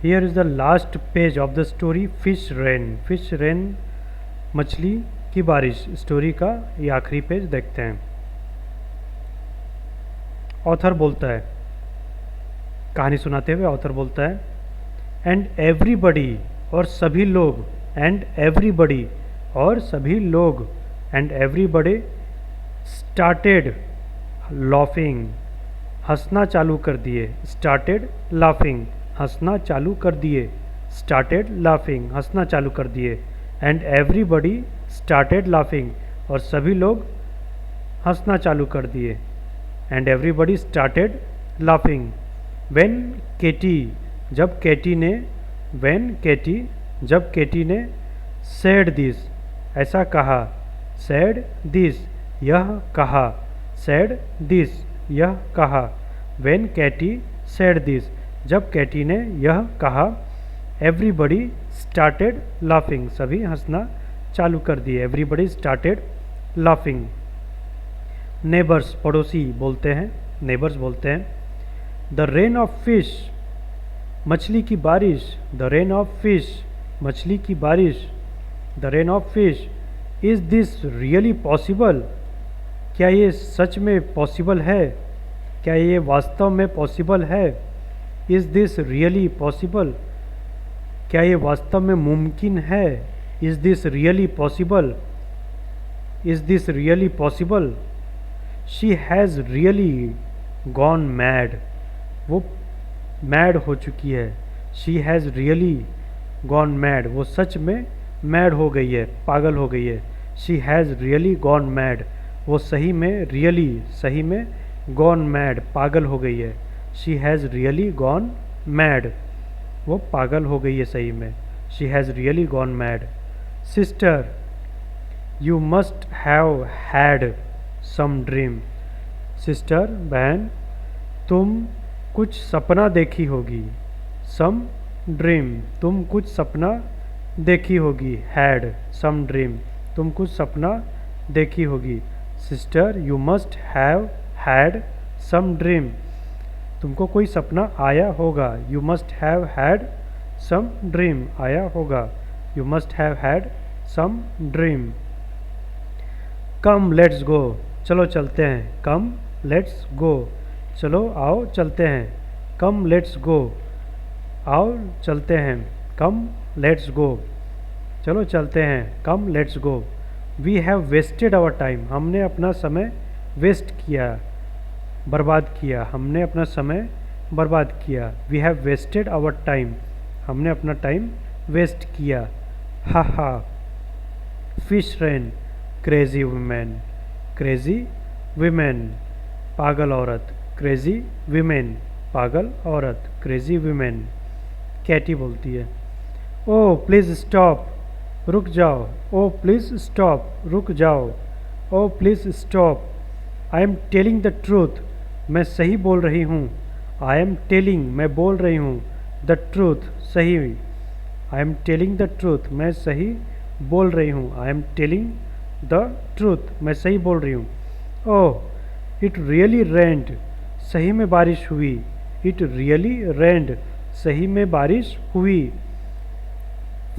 Here is the last page of the story fish rain. Fish rain मछली की बारिश story का ये आखिरी पेज देखते हैं। ऑथर बोलता है, कहानी सुनाते हुए ऑथर बोलता है, एंड एवरीबडी और सभी लोग, एंड एवरीबडी और सभी लोग, एंड एवरीबडी स्टार्टेड लाफिंग हंसना चालू कर दिए। स्टार्टेड लाफिंग हंसना चालू कर दिए। स्टार्टेड लाफिंग हंसना चालू कर दिए। एंड एवरीबडी स्टार्टेड लाफिंग और सभी लोग हंसना चालू कर दिए। And everybody started laughing when Katie जब केटी ने, व्हेन केटी जब केटी ने सेड दिस ऐसा कहा। सेड दिस यह कहा। सेड दिस यह कहा। व्हेन कैटी सेड दिस जब कैटी ने यह कहा। एवरीबडी स्टार्टेड लाफिंग सभी हंसना चालू कर दिए। Everybody started laughing. नेबर्स पड़ोसी बोलते हैं, नेबर्स बोलते हैं, द रेन ऑफ फिश मछली की बारिश। द रेन ऑफ फिश मछली की बारिश। The rain of fish is this really possible क्या ये सच में पॉसिबल है? क्या ये वास्तव में पॉसिबल है? इज़ दिस रियली पॉसिबल क्या ये वास्तव में मुमकिन है? Is this really possible is this really possible she has really gone mad वो मैड हो चुकी है। She has really gone mad वो सच में मैड हो गई है, पागल हो गई है। She has really gone mad वो सही में, रियली सही में, गॉन मैड पागल हो गई है। She has really gone mad वो पागल हो गई है सही में। She has really gone mad. Sister you must have had some dream. Sister बहन तुम कुछ सपना देखी होगी। सम ड्रीम तुम कुछ सपना देखी होगी। हैड सम ड्रीम तुम कुछ सपना देखी होगी। Sister you must have had some dream तुमको कोई सपना आया होगा। You must have had some dream आया होगा। You must have had some dream. Come let's go चलो चलते हैं। कम लेट्स गो चलो आओ चलते हैं। कम लेट्स गो आओ चलते हैं। कम लेट्स गो चलो चलते हैं। Come let's go. We have wasted our time हमने अपना समय वेस्ट किया, बर्बाद किया। हमने अपना समय बर्बाद किया। We have wasted our time हमने अपना टाइम वेस्ट किया। हा हा। Fish rain crazy women crazy women पागल औरत। क्रेजी विमेन पागल औरत। Crazy women. कैटी बोलती है, ओह प्लीज़ स्टॉप रुक जाओ। ओ प्लीज़ स्टॉप रुक जाओ। ओ please stop. I am telling the truth मैं सही बोल रही हूँ। आई एम टेलिंग मैं बोल रही हूँ। द ट्रूथ सही। I am telling the truth मैं सही बोल रही हूँ। I am telling the truth मैं सही बोल रही हूँ। ओह इट रियली रेंड सही में बारिश हुई। इट रियली रेंड सही में बारिश हुई।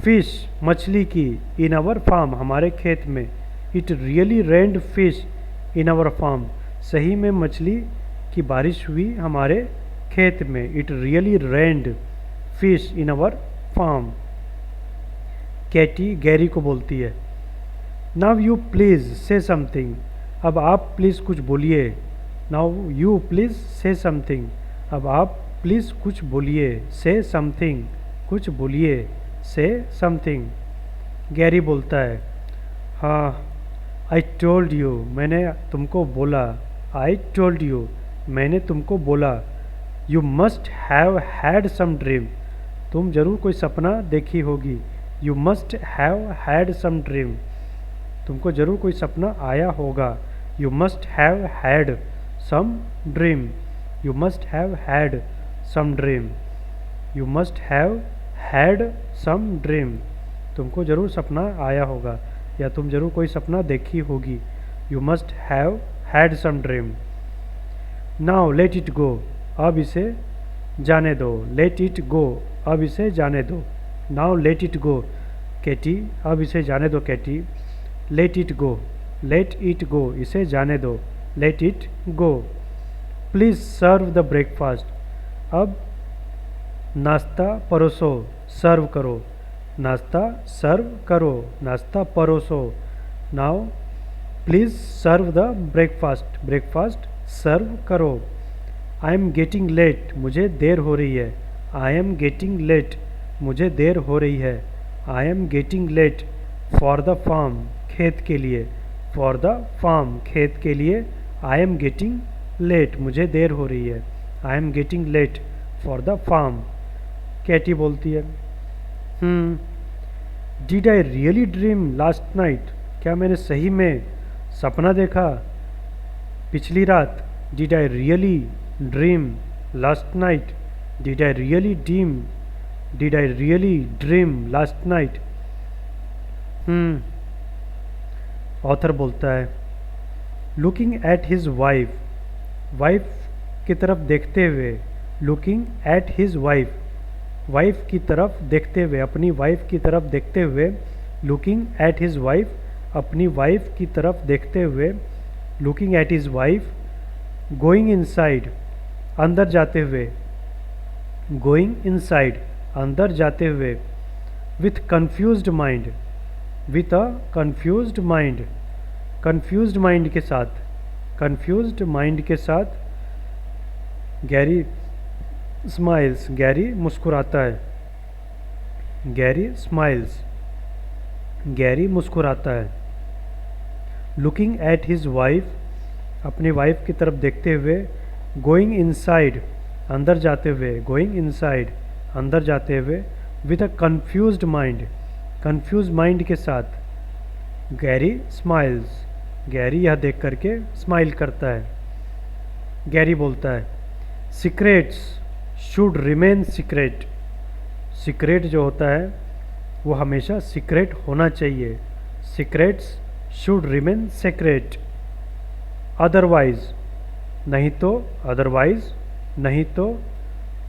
फिश मछली की इन आवर फार्म हमारे खेत में। It really rained fish in our farm सही में मछली की बारिश हुई हमारे खेत में। It really rained fish in our farm. Katie Gary को बोलती है, now you please say something अब आप प्लीज़ कुछ बोलिए। Now you please say something अब आप प्लीज़ कुछ बोलिए। से समथिंग कुछ बोलिए। से समथिंग। गैरी बोलता है, हाँ आई टोल्ड यू मैंने तुमको बोला। आई टोल्ड यू मैंने तुमको बोला। You must have had some dream तुम जरूर कोई सपना देखी होगी। You must have had some dream तुमको जरूर कोई सपना आया होगा। You must have had some dream you must have had some dream you must have had some dream तुमको जरूर सपना आया होगा या तुम जरूर कोई सपना देखी होगी। You must have had some dream. Now let it go अब इसे जाने दो। लेट इट गो अब इसे जाने दो। Now let it go Katie, अब इसे जाने दो Katie. Let it go, let it go, इसे जाने दो। Let it go. Please serve the breakfast, अब नाश्ता परोसो, सर्व करो। नाश्ता सर्व करो, नाश्ता परोसो। Now please serve the breakfast, breakfast serve करो। आई एम गेटिंग लेट, मुझे देर हो रही है। आई एम गेटिंग लेट, मुझे देर हो रही है। I am getting late for the farm, खेत के लिए। फॉर द फार्म, खेत के लिए। आई एम गेटिंग लेट, मुझे देर हो रही है। I am getting late for the farm. Katie बोलती है, did I really dream last night, क्या मैंने सही में सपना देखा पिछली रात। Did I really dream last night, did I really dream last night. Author बोलता है, looking at his wife, wife की तरफ देखते हुए। Looking at his wife, wife की तरफ देखते हुए, अपनी वाइफ की तरफ देखते हुए। लुकिंग एट हिज वाइफ, अपनी वाइफ की तरफ देखते हुए। Looking at his wife. Going inside, अंदर जाते हुए। गोइंग इनसाइड, अंदर जाते हुए। With confused mind, with a confused mind, confused mind के साथ, कन्फ्यूज्ड माइंड के साथ। गैरी स्माइल्स, गैरी मुस्कुराता है। गैरी स्माइल्स, गैरी मुस्कुराता है। लुकिंग एट हिज वाइफ, अपनी वाइफ की तरफ देखते हुए। गोइंग इनसाइड, अंदर जाते हुए। गोइंग इनसाइड, अंदर जाते हुए। With a confused mind, confuse mind के साथ। गैरी स्माइल्स, गैरी यह देख करके स्माइल करता है। गैरी बोलता है, secrets should remain secret, secret जो होता है वो हमेशा सीक्रेट होना चाहिए। Secrets should remain secret, otherwise, नहीं तो, अदरवाइज नहीं तो।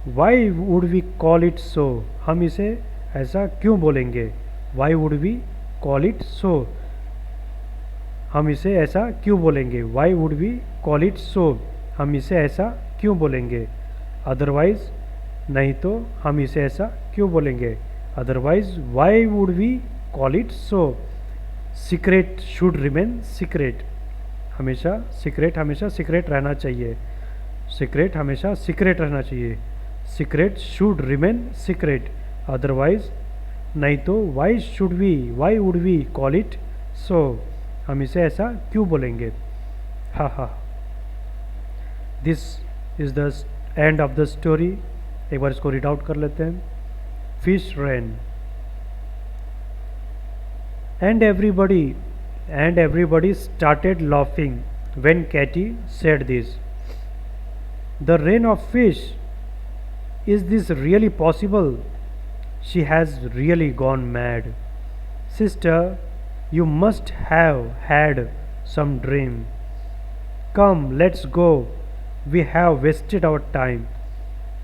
Why would we call it so, हम इसे ऐसा क्यों बोलेंगे। Why would we call it so, हम इसे ऐसा क्यों बोलेंगे। Why would we call it so, हम इसे ऐसा क्यों बोलेंगे। अदरवाइज, नहीं तो हम इसे ऐसा क्यों बोलेंगे। Otherwise why would we call it so. Secret should remain secret, हमेशा सीक्रेट, हमेशा सीक्रेट रहना चाहिए। सीक्रेट हमेशा सीक्रेट रहना चाहिए। Secret should remain secret, otherwise, नहीं तो why should we, why would we call it so, हम इसे ऐसा क्यों बोलेंगे। हा हा। This is the end of the story. एक बार इसको रीड आउट कर लेते हैं। Fish rain. And everybody started laughing when Katy said this. The rain of fish, is this really possible? She has really gone mad. Sister, you must have had some dream. Come, let's go. We have wasted our time.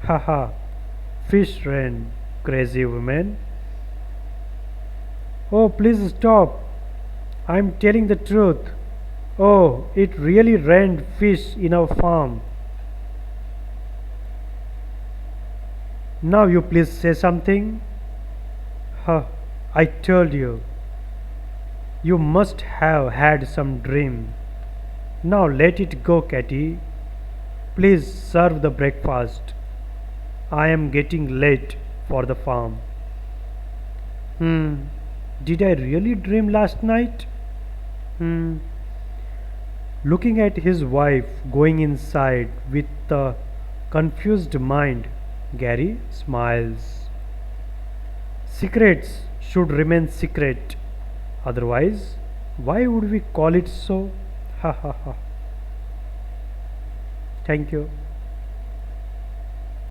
Ha ha. Fish rain, crazy woman. Oh, please stop. I'm telling the truth. Oh, it really rained fish in our farm. Now you please say something. Huh, I told you. You must have had some dream. Now let it go, Katy. Please serve the breakfast. I am getting late for the farm. Did I really dream last night? Looking at his wife going inside with a confused mind, Gary smiles. Secrets should remain secret. Otherwise, why would we call it so? Ha ha ha. Thank you.